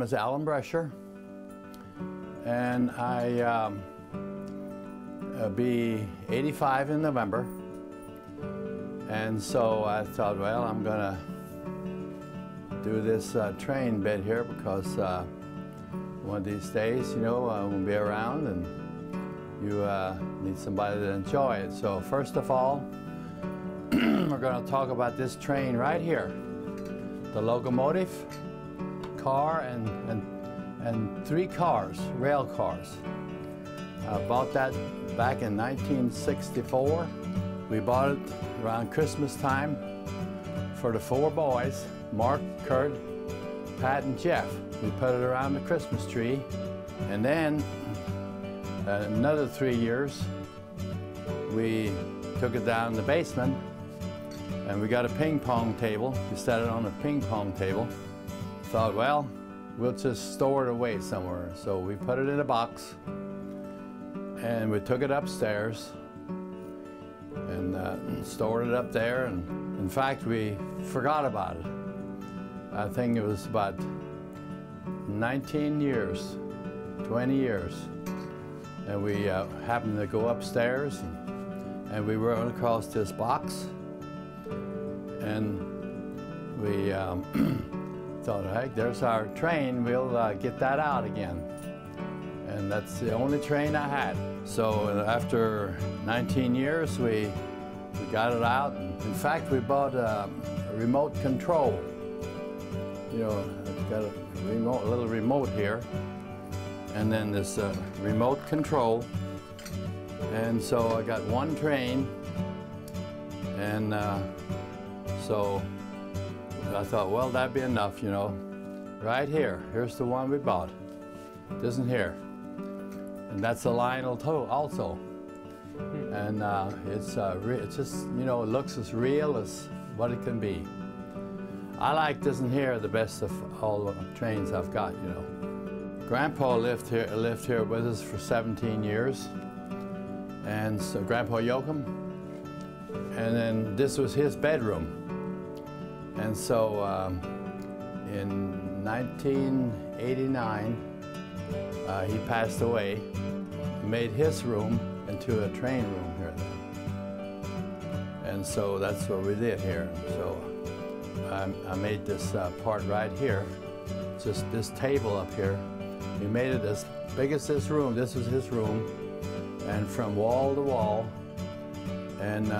is Alan Brescher, and I'll be 85 in November. And so I thought, well, I'm gonna do this train bit here because one of these days, you know, I won't be around and you need somebody to enjoy it. So first of all, we're gonna talk about this train right here. The locomotive, car, and 3 cars, rail cars. I bought that back in 1964. We bought it around Christmas time for the 4 boys, Mark, Kurt, Pat, and Jeff. We put it around the Christmas tree, and then another 3 years, we took it down in the basement, and we got a ping pong table. We set it on a ping pong table. Thought, well, we'll just store it away somewhere. So we put it in a box, and we took it upstairs and stored it up there. And in fact, we forgot about it. I think it was about 19 years, 20 years. And we happened to go upstairs, and we ran across this box. And we thought, heck, there's our train, we'll get that out again. And that's the only train I had. So after 19 years, we got it out. In fact, we bought a remote control. You know, it's got a little remote here. And then this remote control. And so I got 1 train. And so I thought, well, that'd be enough, you know. Right here, here's the one we bought. It isn't here. And that's a Lionel also. And it's just, you know, it looks as real as what it can be. I like this one here the best of all the trains I've got, you know. Grandpa lived here with us for 17 years. And so Grandpa Yoakum. And then this was his bedroom. And so in 1989, he passed away, made his room into a train room here. And so that's what we did here. So I made this part right here, just this table up here. We made it as big as this room. This was his room, and from wall to wall, and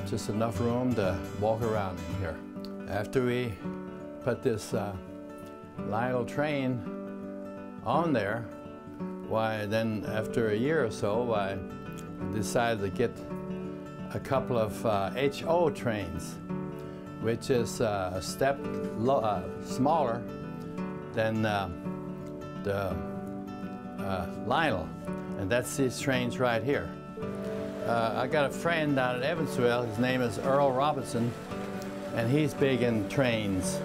just enough room to walk around in here. After we put this Lionel train on there, why then after a year or so, I decided to get a couple of HO trains, which is a step smaller than the Lionel, and that's these trains right here. I got a friend down at Evansville. His name is Earl Robinson, and he's big in trains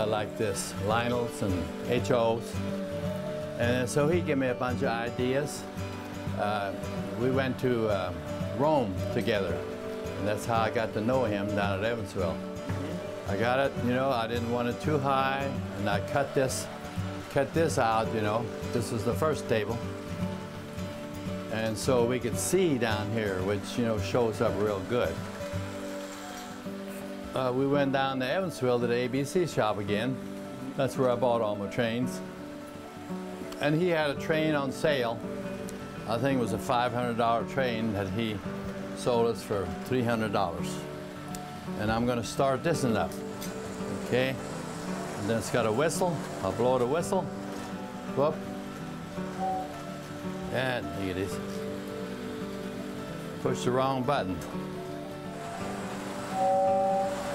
like this, Lionels and HOs. And so he gave me a bunch of ideas. We went to Rome together, and that's how I got to know him down at Evansville. I got it, you know, I didn't want it too high, and I cut this out, you know. This was the first table. And so we could see down here, which, you know, shows up real good. We went down to Evansville to the ABC shop again. That's where I bought all my trains. And he had a train on sale. I think it was a $500 train that he sold us for $300. And I'm going to start this one up, okay? And then it's got a whistle. I'll blow the whistle. Whoop. And look at this. Push the wrong button.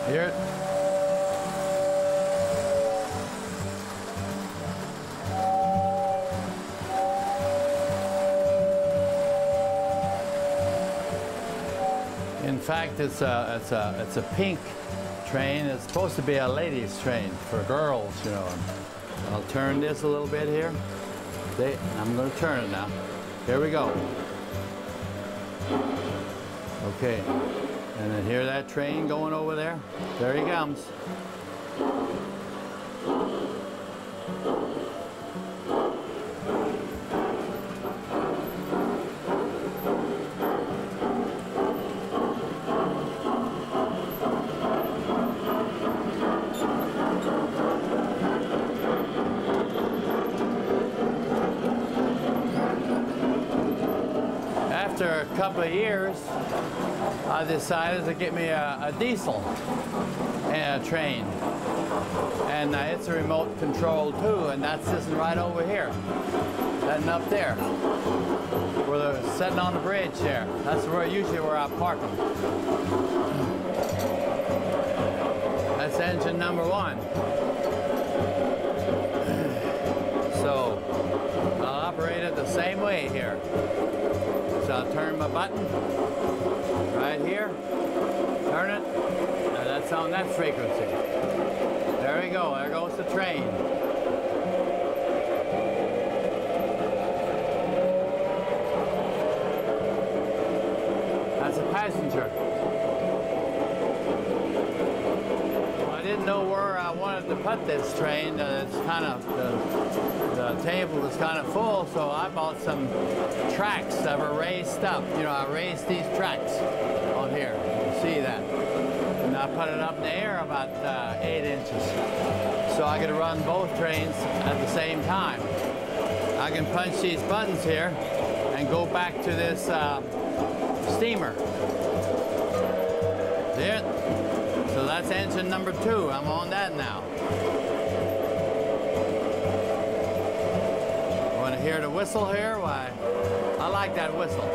Hear it? In fact, it's a pink train. It's supposed to be a ladies' train for girls, you know. I'll turn this a little bit here. I'm going to turn it now. Here we go. Okay. And then hear that train going over there? There he comes. After a couple of years, I decided to get me a diesel train. And it's a remote control too, and that's sitting right over here. Sitting up there. Where they're sitting on the bridge there. That's usually where I park them. That's engine number 1. So I'll operate it the same way here. So I'll turn my button right here, turn it, and that's on that frequency. There we go, there goes the train. That's a passenger. Well, I didn't know where I wanted to put this train. It's kind of, the table was kind of full, so I bought some tracks that were raised up. You know, I raised these tracks on here. You can see that. And I put it up in the air about 8 inches. So I could run both trains at the same time. I can punch these buttons here and go back to this steamer. See it? So that's engine number 2. I'm on that now. Want to hear the whistle here? Why? I like that whistle.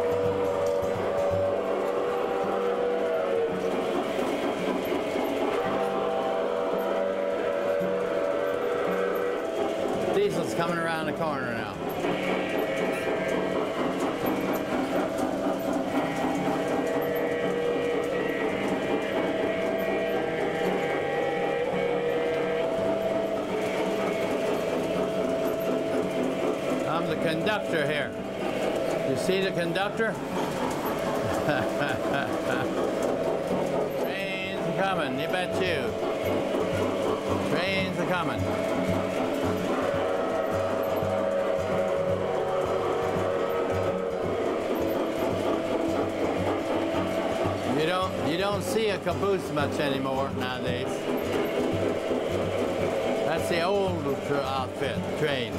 Diesel's coming around the corner now. I'm the conductor here. You see the conductor? Trains are coming, you bet you. Trains are coming. You don't see a caboose much anymore nowadays. That's the old outfit, train.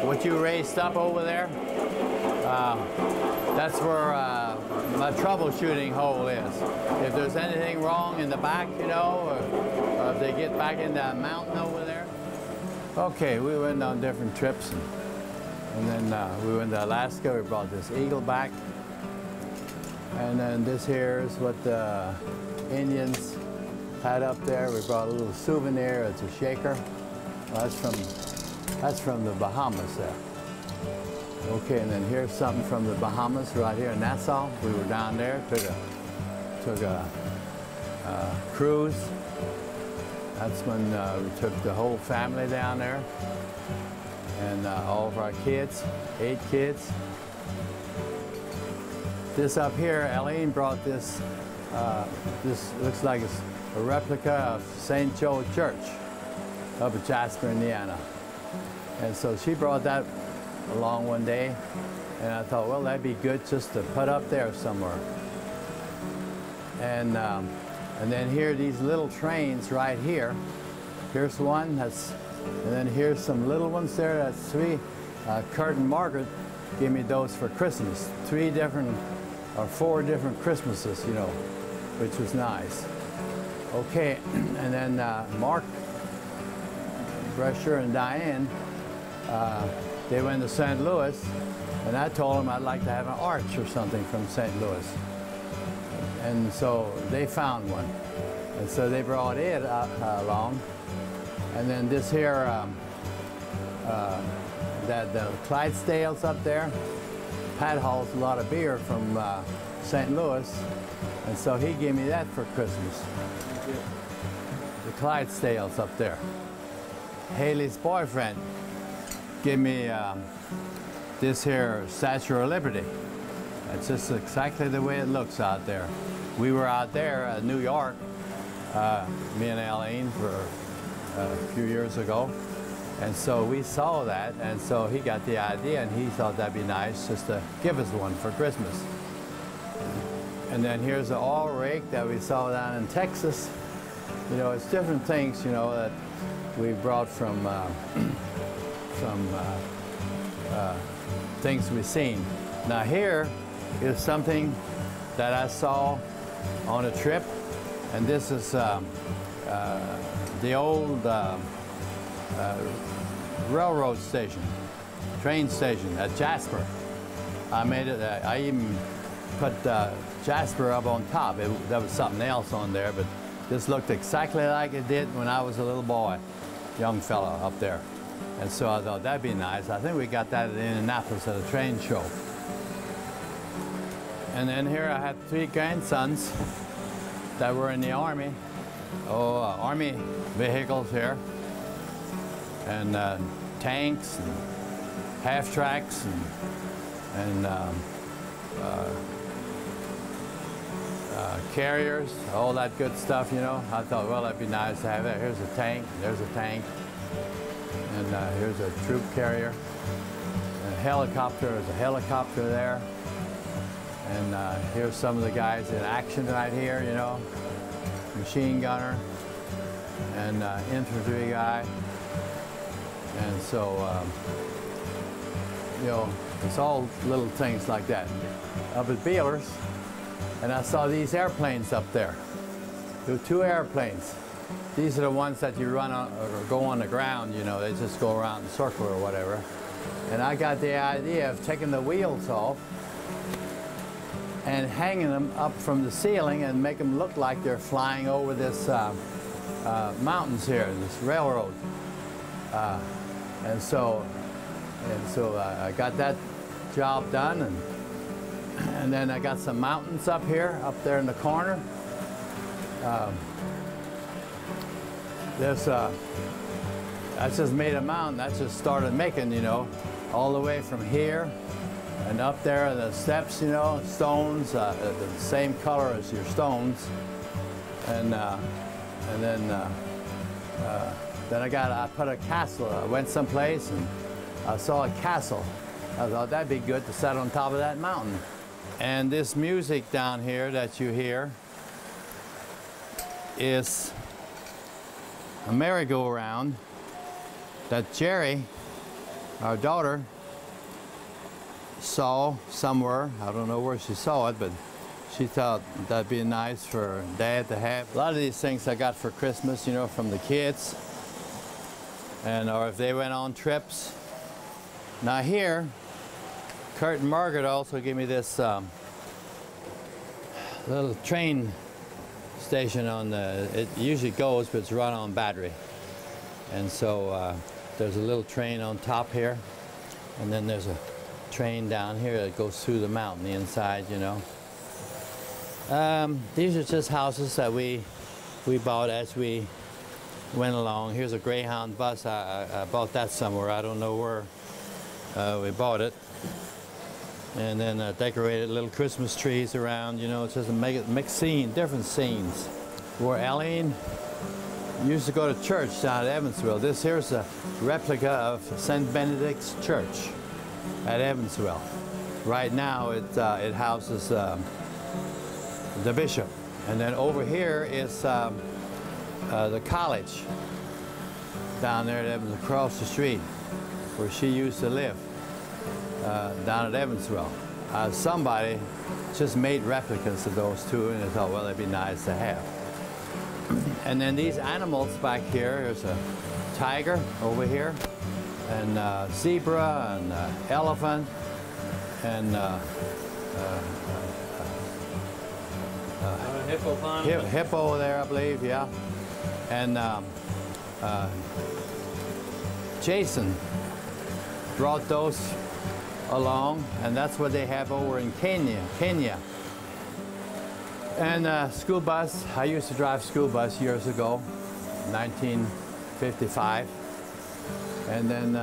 What you raised up over there, that's where my troubleshooting hole is. If there's anything wrong in the back, you know, or if they get back in that mountain over there. Okay, we went on different trips, and then we went to Alaska. We brought this eagle back, and then this here is what the Indians had up there. We brought a little souvenir. It's a shaker. Well, that's from the Bahamas there. Okay, and then here's something from the Bahamas right here in Nassau. We were down there, took a cruise. That's when we took the whole family down there, and all of our kids, 8 kids. This up here, Eileen brought this. This looks like it's a replica of St. Joe Church up at Jasper, Indiana. And so she brought that along one day, and I thought, well, that'd be good just to put up there somewhere. And then here, these little trains right here. Here's one, and then here's some little ones there. That's 3. Kurt and Margaret gave me those for Christmas. 4 different Christmases, you know, which was nice. Okay, and then Mark, Brescher, and Diane, they went to St. Louis, and I told them I'd like to have an arch or something from St. Louis. And so they found one. And so they brought it along. And then this here, the Clydesdales up there, Pat hauls a lot of beer from St. Louis. And so he gave me that for Christmas. The Clydesdales up there. Haley's boyfriend gave me this here Statue of Liberty. It's just exactly the way it looks out there. We were out there in New York, me and Aline, for a few years ago. And so we saw that, and so he got the idea, and he thought that'd be nice just to give us one for Christmas. And then here's the oil rig that we saw down in Texas. You know, it's different things, you know, that we brought from things we've seen. Now here is something that I saw on a trip, and this is the old railroad station, train station at Jasper. I made it, I even put Jasper up on top. There was something else on there, but this looked exactly like it did when I was a little boy, young fella up there. And so I thought that'd be nice. I think we got that in Indianapolis at a train show. And then here I had 3 grandsons that were in the Army. Army vehicles here. And tanks and half-tracks and carriers, all that good stuff, you know. I thought, well, that'd be nice to have that. Here's a tank, there's a tank, and here's a troop carrier. And a helicopter, there's a helicopter there. And here's some of the guys in action right here, you know. Machine gunner and infantry guy. And so, you know, it's all little things like that. Up at Beeler's, and I saw these airplanes up there. There were 2 airplanes. These are the ones that you run on or go on the ground, you know, they just go around in a circle or whatever. And I got the idea of taking the wheels off and hanging them up from the ceiling and make them look like they're flying over this mountains here, this railroad. And so I got that job done, and then I got some mountains up here, up there in the corner. I just made a mountain. I just started making, you know, all the way from here and up there are the steps, you know, stones, the same color as your stones, and then I put a castle. I went someplace and I saw a castle. I thought that'd be good to set on top of that mountain. And this music down here that you hear is a merry-go-round that Jerry, our daughter, saw somewhere. I don't know where she saw it, but she thought that'd be nice for Dad to have. A lot of these things I got for Christmas, you know, from the kids, or if they went on trips. Now here, Kurt and Margaret also gave me this little train station on it usually goes, but it's run on battery. And so there's a little train on top here, and then there's a train down here that goes through the mountain, the inside, you know. These are just houses that we bought as we went along. Here's a Greyhound bus. I bought that somewhere. I don't know where we bought it. And then decorated little Christmas trees around, you know, just to make it mixed scene, different scenes. Where Aline used to go to church down at Evansville. This here's a replica of St. Benedict's Church at Evansville. Right now it houses the bishop. And then over here is the college down there at Evansville, across the street, where she used to live. Down at Evansville. Somebody just made replicas of those two, and they thought, well, that'd be nice to have. And then these animals back here, there's a tiger over here, and zebra, and elephant, and hippo there, I believe, yeah. And Jason brought those along, and that's what they have over in Kenya. And school bus, I used to drive school bus years ago, 1955. And then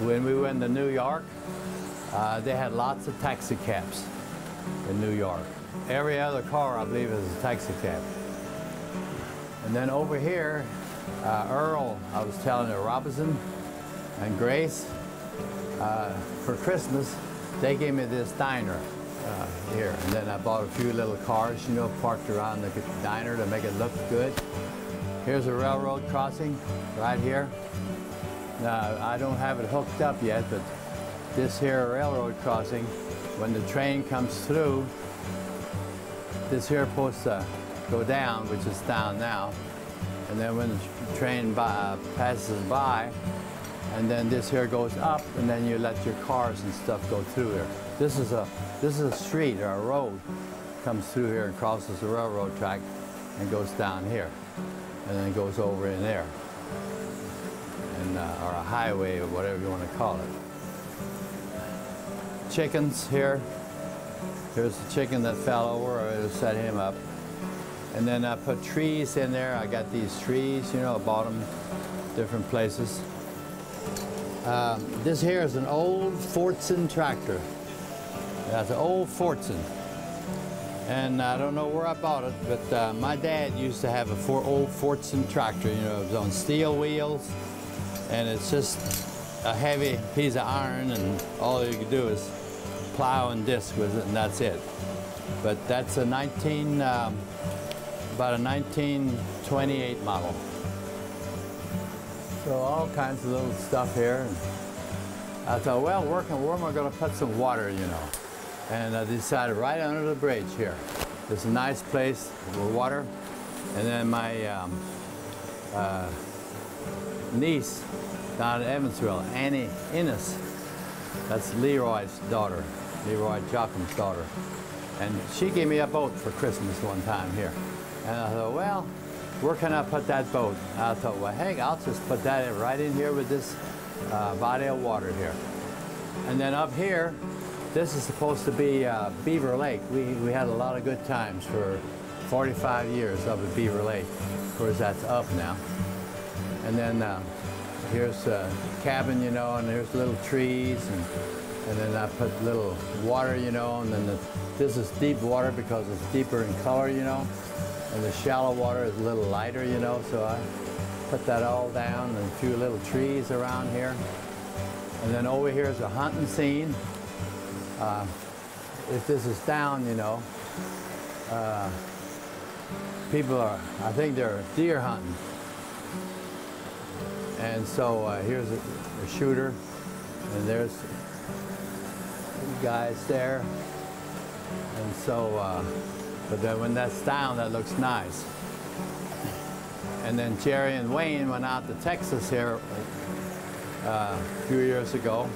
when we went to New York, they had lots of taxi cabs. in New York. Every other car, I believe, is a taxi cab. And then over here, Earl, I was telling her, Robinson and Grace, for Christmas, they gave me this diner here. And then I bought a few little cars, you know, parked around the diner to make it look good. Here's a railroad crossing right here. Now, I don't have it hooked up yet, but this here railroad crossing, when the train comes through, this here is supposed to go down, which is down now. And then when the train passes by, and then this here goes up, and then you let your cars and stuff go through here. This is a street or a road, comes through here and crosses the railroad track and goes down here, and then goes over in there, and or a highway or whatever you want to call it. Chickens here. Here's the chicken that fell over. I set him up. And then I put trees in there. I got these trees, you know, I bought them different places. This here is an old Fortson tractor. That's an old Fortson. And I don't know where I bought it, but my dad used to have a old Fortson tractor. You know, it was on steel wheels, and it's just a heavy piece of iron, and all you can do is plow and disc with it, and that's it. But that's a about a 1928 model. So all kinds of little stuff here. And I thought, well, where am I going to put some water, you know? And I decided right under the bridge here. It's a nice place for water. And then my niece down in Evansville, Annie Innes, that's Leroy's daughter, Leroy Jocham's daughter. And she gave me a boat for Christmas one time here. And I thought, well, where can I put that boat? I thought, well, heck, I'll just put that right in here with this body of water here. And then up here, this is supposed to be Beaver Lake. We had a lot of good times for 45 years up at Beaver Lake. Of course, that's up now. And then here's a cabin, you know, and there's little trees, and then I put little water, you know, and then this is deep water because it's deeper in color, you know, and the shallow water is a little lighter, you know, so I put that all down, and a few little trees around here. And then over here is a hunting scene. If this is down, you know, people are, I think they're deer hunting. And so here's a shooter, and there's guys there. And so, but then when that's down, that looks nice. And then Jerry and Wayne went out to Texas here a few years ago,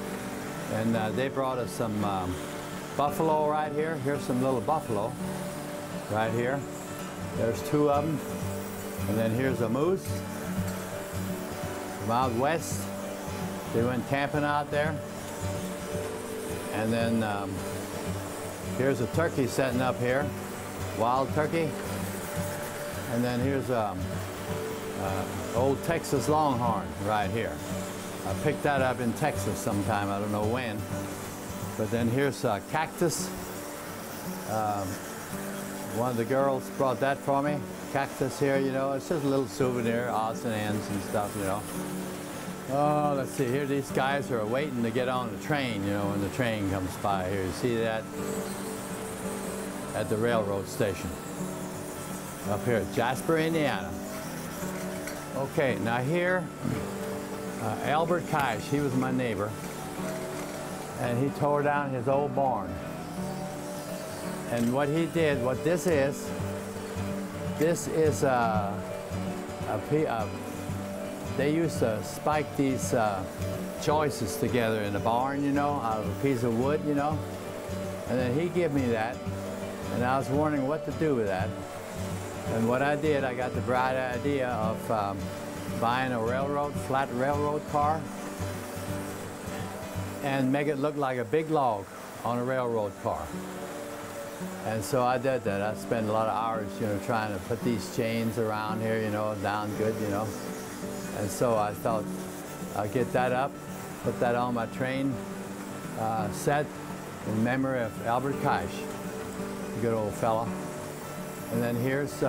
and they brought us some buffalo right here. Here's some little buffalo right here. There's two of them. And then here's a moose from out west. They went camping out there. And then here's a turkey setting up here, wild turkey. And then here's old Texas longhorn right here. I picked that up in Texas sometime, I don't know when. But then here's a cactus. One of the girls brought that for me. Cactus here, you know, it's just a little souvenir, odds and ends and stuff, you know. Oh, let's see, here these guys are waiting to get on the train, you know, when the train comes by here. You see that? At the railroad station. Up here at Jasper, Indiana. Okay, now here, Albert Keish, he was my neighbor, and he tore down his old barn. And what he did, what this is they used to spike these joists together in the barn, you know, out of a piece of wood, you know. And then he gave me that, and I was wondering what to do with that. And what I did, I got the bright idea of buying a flat railroad car, and make it look like a big log on a railroad car. And so I did that. I spent a lot of hours, you know, trying to put these chains around here, you know, down good, you know. And so I thought I'll get that up, put that on my train set in memory of Albert Keish. good old fella. And then here's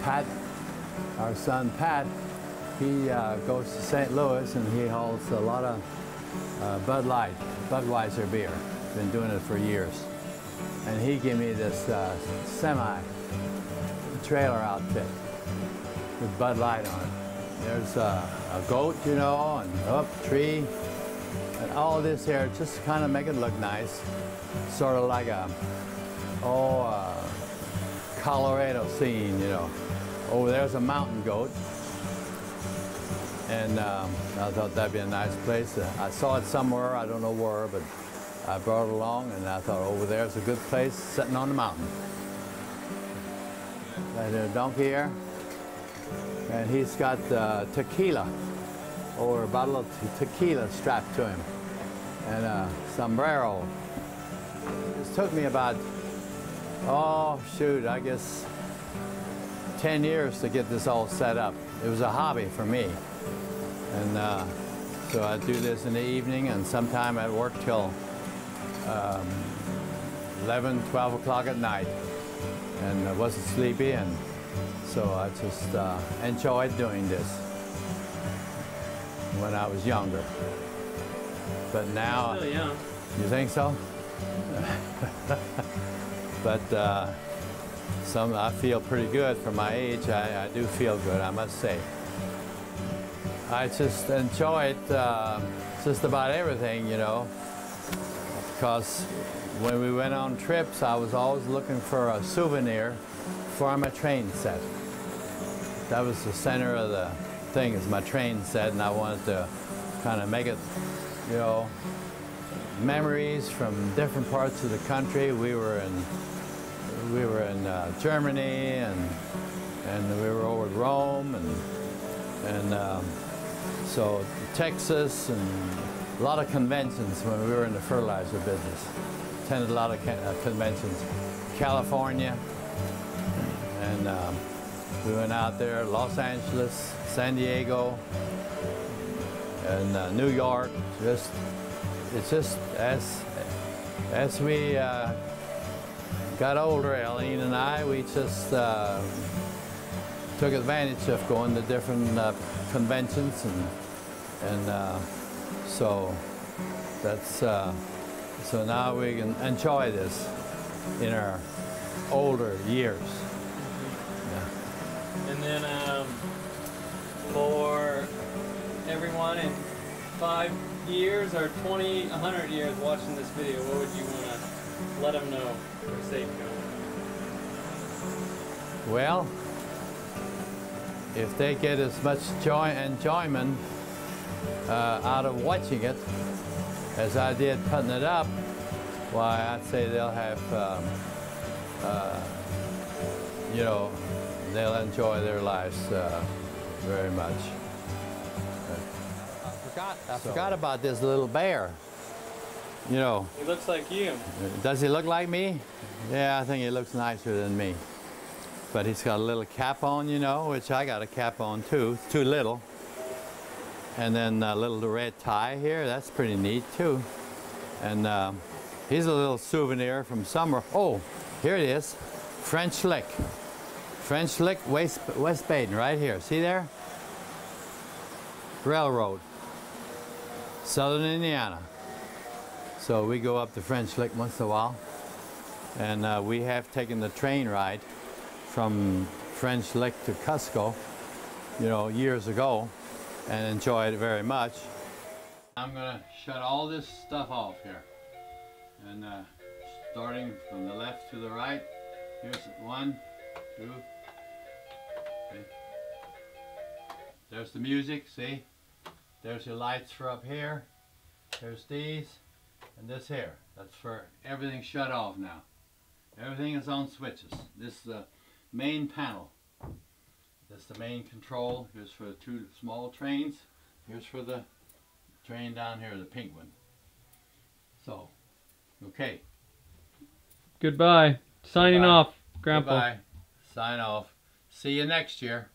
Pat, our son Pat. He goes to St. Louis and he hauls a lot of Budweiser beer. Been doing it for years. And he gave me this semi-trailer outfit with Bud Light on it. There's a goat, you know, and up tree, and all this here just to kind of make it look nice. Sort of like a, Colorado scene, you know. Over there's a mountain goat. And I thought that'd be a nice place. I saw it somewhere, I don't know where, but I brought it along, and I thought over there's a good place sitting on the mountain. Right there, a donkey here. And he's got tequila, or a bottle of tequila strapped to him, and a sombrero. It took me about, I guess 10 years to get this all set up. It was a hobby for me. And so I do this in the evening, and sometime I'd work till 11, 12 o'clock at night, and I wasn't sleepy, and so I just enjoyed doing this when I was younger. But now, still young. You think so? But I feel pretty good for my age. I do feel good, I must say. I just enjoyed just about everything, you know, because when we went on trips, I was always looking for a souvenir for my train set. That was the center of the thing, is my train set, and I wanted to kind of make it, you know, memories from different parts of the country. We were in Germany, and we were over at Rome, and so Texas, and a lot of conventions when we were in the fertilizer business. Attended a lot of conventions. California, and we went out there, Los Angeles, San Diego, and New York. It's just as we got older, Eileen and I, we just took advantage of going to different conventions, and so that's so now we can enjoy this in our older years. Yeah. And then for everyone in 5 years or 20, 100 years watching this video, what would you want to let them know for Safeco? Well, if they get as much enjoyment out of watching it as I did putting it up, why, I'd say they'll have, you know, they'll enjoy their lives very much. I forgot about this little bear. You know. He looks like you. Does he look like me? Yeah, I think he looks nicer than me. But he's got a little cap on, you know, which I got a cap on too. It's too little. And then a little red tie here. That's pretty neat too. And here's a little souvenir from somewhere. Oh, here it is. French Lick. French Lick, West Baden, right here. See there? Railroad. Southern Indiana. So we go up to French Lick once in a while. And we have taken the train ride from French Lick to Cusco, you know, years ago, and enjoyed it very much. I'm gonna shut all this stuff off here. And starting from the left to the right, here's 1, 2, okay. There's the music, see? There's your lights for up here. There's these, and this here. That's for everything shut off now. Everything is on switches. This is the main panel. That's the main control. Here's for the 2 small trains. Here's for the train down here, the pink one. So, okay. Goodbye. Signing off, Grandpa. Goodbye. Sign off. See you next year.